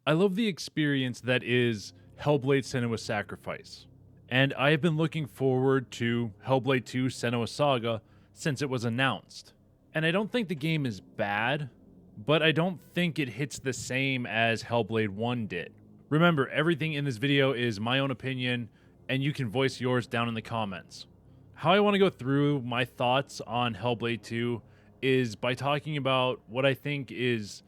I love the experience that is Hellblade Senua's Sacrifice, and I have been looking forward to Hellblade 2 Senua's Saga since it was announced. And I don't think the game is bad, but I don't think it hits the same as Hellblade 1 did. Remember, everything in this video is my own opinion, and you can voice yours down in the comments. How I want to go through my thoughts on Hellblade 2 is by talking about what I think is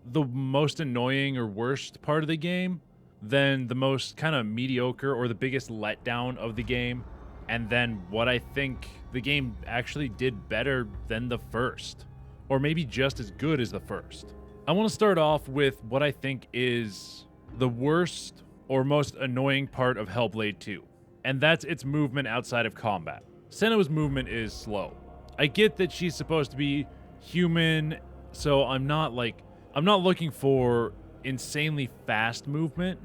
the most annoying or worst part of the game, then the most kind of mediocre or the biggest letdown of the game, and then what I think the game actually did better than the first, or maybe just as good as the first. I want to start off with what I think is the worst or most annoying part of Hellblade 2, and that's its movement outside of combat. Senua's movement is slow. I get that she's supposed to be human, so I'm not looking for insanely fast movement,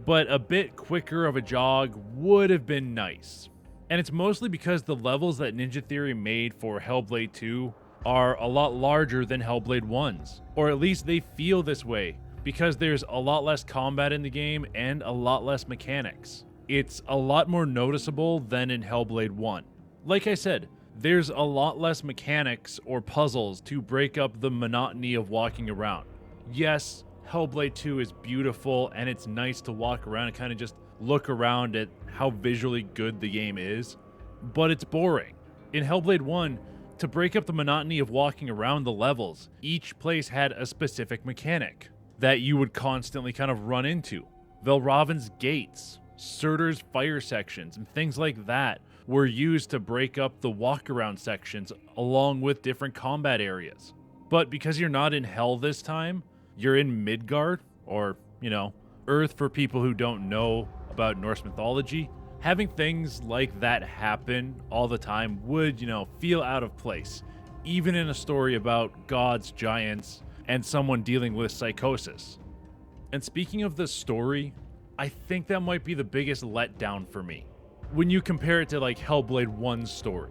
but a bit quicker of a jog would have been nice. And it's mostly because the levels that Ninja Theory made for Hellblade 2 are a lot larger than Hellblade 1's, or at least they feel this way, because there's a lot less combat in the game and a lot less mechanics. It's a lot more noticeable than in Hellblade 1. Like I said, there's a lot less mechanics or puzzles to break up the monotony of walking around. Yes, Hellblade 2 is beautiful and it's nice to walk around and kind of just look around at how visually good the game is, but it's boring. In Hellblade 1, to break up the monotony of walking around the levels, each place had a specific mechanic that you would constantly kind of run into. Velraven's gates, Surtur's fire sections, and things like that were used to break up the walk-around sections along with different combat areas. But because you're not in Hell this time, you're in Midgard, or, Earth for people who don't know about Norse mythology. Having things like that happen all the time would, feel out of place, even in a story about gods, giants, and someone dealing with psychosis. And speaking of the story, I think that might be the biggest letdown for me. When you compare it to Hellblade 1's story.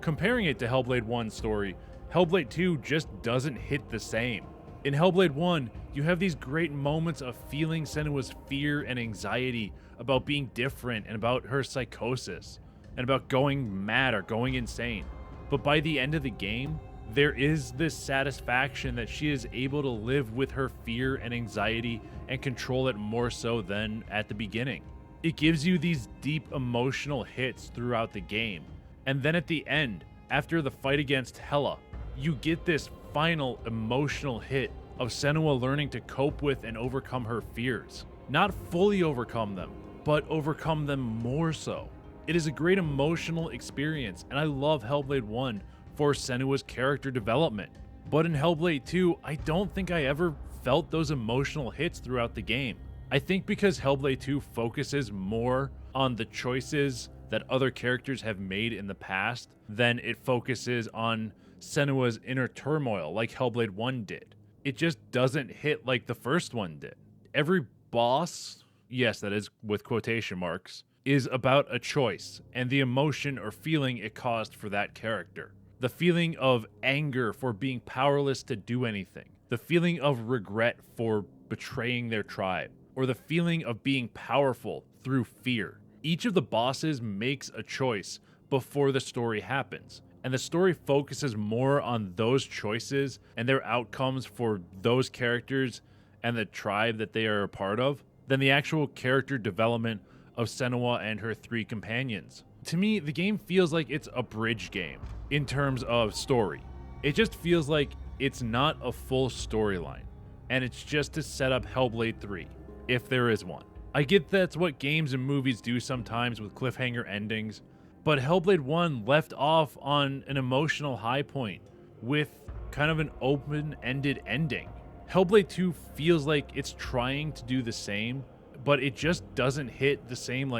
Comparing it to Hellblade 1's story, Hellblade 2 just doesn't hit the same. In Hellblade 1, you have these great moments of feeling Senua's fear and anxiety about being different and about her psychosis and about going mad or going insane. But by the end of the game, there is this satisfaction that she is able to live with her fear and anxiety and control it more so than at the beginning. It gives you these deep emotional hits throughout the game. And then at the end, after the fight against Hela, you get this final emotional hit of Senua learning to cope with and overcome her fears. Not fully overcome them, but overcome them more so. It is a great emotional experience, and I love Hellblade 1 for Senua's character development. But in Hellblade 2, I don't think I ever felt those emotional hits throughout the game. I think because Hellblade 2 focuses more on the choices that other characters have made in the past than it focuses on Senua's inner turmoil like Hellblade 1 did. It just doesn't hit like the first one did. Every boss, yes, that is with quotation marks, is about a choice and the emotion or feeling it caused for that character. The feeling of anger for being powerless to do anything. The feeling of regret for betraying their tribe. Or the feeling of being powerful through fear. Each of the bosses makes a choice before the story happens, and the story focuses more on those choices and their outcomes for those characters and the tribe that they are a part of than the actual character development of Senua and her three companions. To me, the game feels like it's a bridge game in terms of story. It just feels like it's not a full storyline, and it's just to set up Hellblade 3. If there is one. I get that's what games and movies do sometimes with cliffhanger endings, but Hellblade 1 left off on an emotional high point with kind of an open-ended ending. Hellblade 2 feels like it's trying to do the same, but it just doesn't hit the same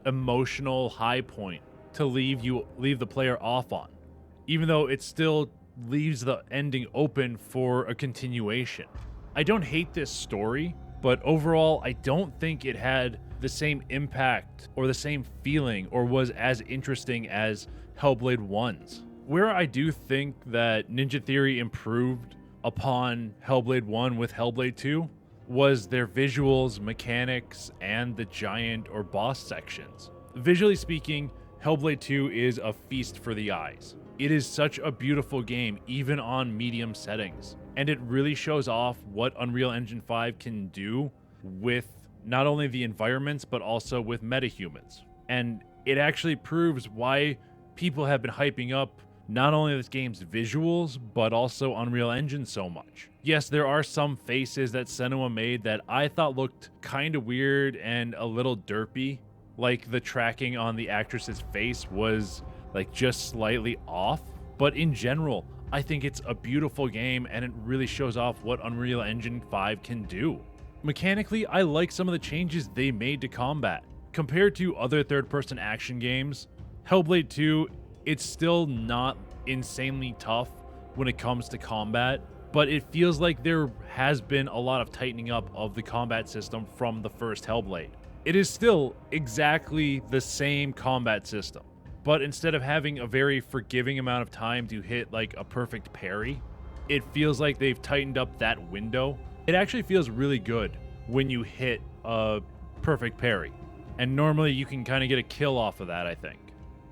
emotional high point to leave the player off on, even though it still leaves the ending open for a continuation. I don't hate this story, but overall, I don't think it had the same impact or the same feeling or was as interesting as Hellblade 1's. Where I do think that Ninja Theory improved upon Hellblade 1 with Hellblade 2 was their visuals, mechanics, and the giant or boss sections. Visually speaking, Hellblade 2 is a feast for the eyes. It is such a beautiful game, even on medium settings, and it really shows off what Unreal Engine 5 can do with not only the environments, but also with metahumans. And it actually proves why people have been hyping up not only this game's visuals, but also Unreal Engine so much. Yes, there are some faces that Senua made that I thought looked kind of weird and a little derpy. Like the tracking on the actress's face was like just slightly off. But in general, I think it's a beautiful game and it really shows off what Unreal Engine 5 can do. Mechanically, I like some of the changes they made to combat. Compared to other third-person action games, Hellblade 2, it's still not insanely tough when it comes to combat, but it feels like there has been a lot of tightening up of the combat system from the first Hellblade. It is still exactly the same combat system, but instead of having a very forgiving amount of time to hit like a perfect parry, it feels like they've tightened up that window. It actually feels really good when you hit a perfect parry, and normally you can kind of get a kill off of that, I think.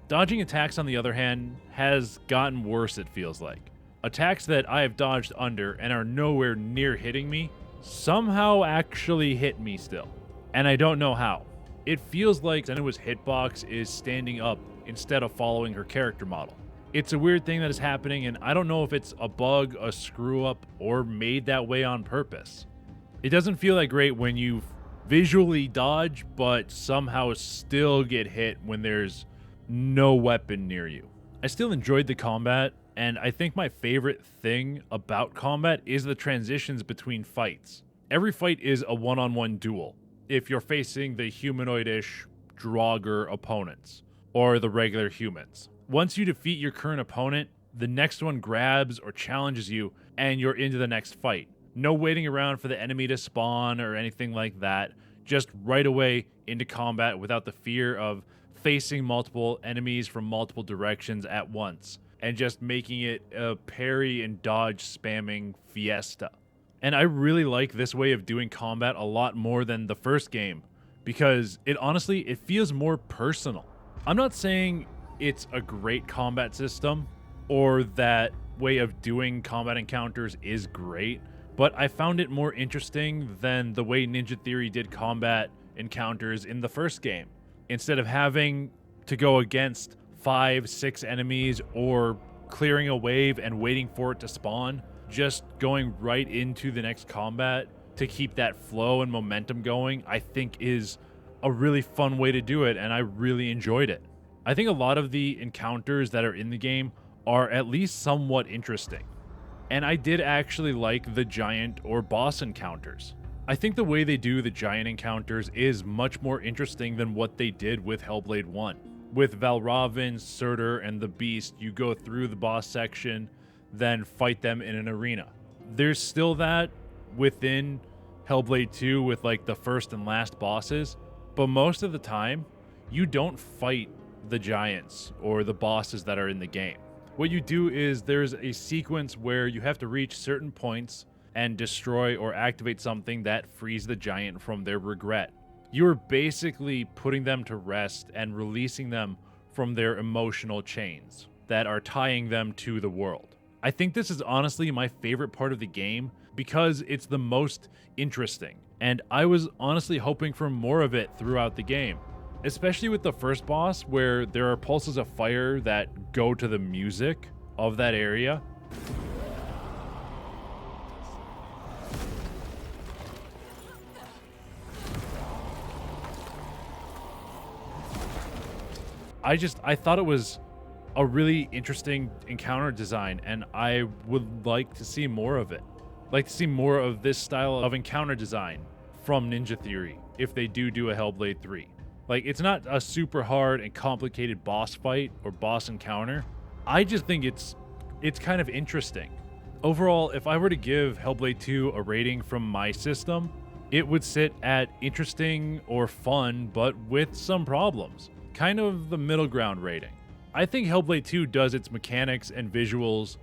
Dodging attacks, on the other hand, has gotten worse, it feels like. Attacks that I have dodged under and are nowhere near hitting me somehow actually hit me still, and I don't know how. It feels like Senua's hitbox is standing up instead of following her character model. It's a weird thing that is happening, and I don't know if it's a bug, a screw-up, or made that way on purpose. It doesn't feel that great when you visually dodge, but somehow still get hit when there's no weapon near you. I still enjoyed the combat, and I think my favorite thing about combat is the transitions between fights. Every fight is a one-on-one duel, if you're facing the humanoid-ish Draugr opponents, or the regular humans. Once you defeat your current opponent, the next one grabs or challenges you, and you're into the next fight. No waiting around for the enemy to spawn or anything like that. Just right away into combat without the fear of facing multiple enemies from multiple directions at once, and just making it a parry and dodge spamming fiesta. And I really like this way of doing combat a lot more than the first game, because it feels more personal. I'm not saying it's a great combat system or that way of doing combat encounters is great, but I found it more interesting than the way Ninja Theory did combat encounters in the first game. Instead of having to go against 5-6 enemies or clearing a wave and waiting for it to spawn, just going right into the next combat to keep that flow and momentum going, I think is a really fun way to do it, and I really enjoyed it. I think a lot of the encounters that are in the game are at least somewhat interesting, and I did actually like the giant or boss encounters. I think the way they do the giant encounters is much more interesting than what they did with Hellblade 1. With Valravn, Surtur, and the Beast, you go through the boss section, then fight them in an arena. There's still that within Hellblade 2 with like the first and last bosses, but most of the time, you don't fight the giants or the bosses that are in the game. What you do is there's a sequence where you have to reach certain points and destroy or activate something that frees the giant from their regret. You're basically putting them to rest and releasing them from their emotional chains that are tying them to the world. I think this is honestly my favorite part of the game because it's the most interesting, and I was honestly hoping for more of it throughout the game, especially with the first boss where there are pulses of fire that go to the music of that area. I thought it was a really interesting encounter design, and I would like to see more of it. Like to see more of this style of encounter design from Ninja Theory if they do a Hellblade 3. Like, it's not a super hard and complicated boss fight or boss encounter. I just think it's kind of interesting. Overall, if I were to give Hellblade 2 a rating from my system, it would sit at interesting or fun, but with some problems. Kind of the middle ground rating. I think Hellblade 2 does its mechanics and visuals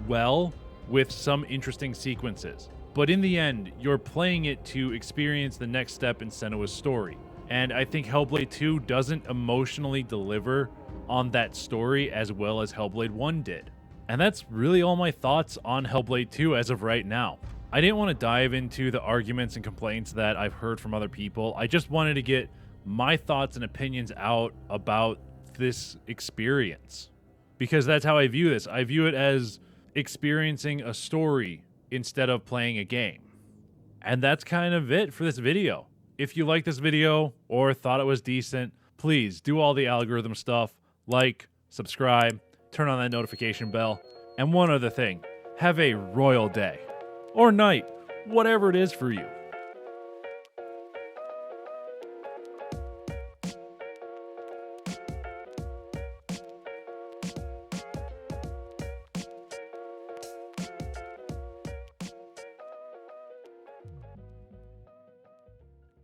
well with some interesting sequences, But in the end, you're playing it to experience the next step in Senua's story. And I think Hellblade 2 doesn't emotionally deliver on that story as well as Hellblade 1 did. And that's really all my thoughts on Hellblade 2 as of right now. I didn't want to dive into the arguments and complaints that I've heard from other people. I just wanted to get my thoughts and opinions out about this experience. Because that's how I view this. I view it as experiencing a story instead of playing a game. And that's kind of it for this video. If you liked this video or thought it was decent, please do all the algorithm stuff, like, subscribe, turn on that notification bell, and one other thing, have a royal day. Or night, whatever it is for you.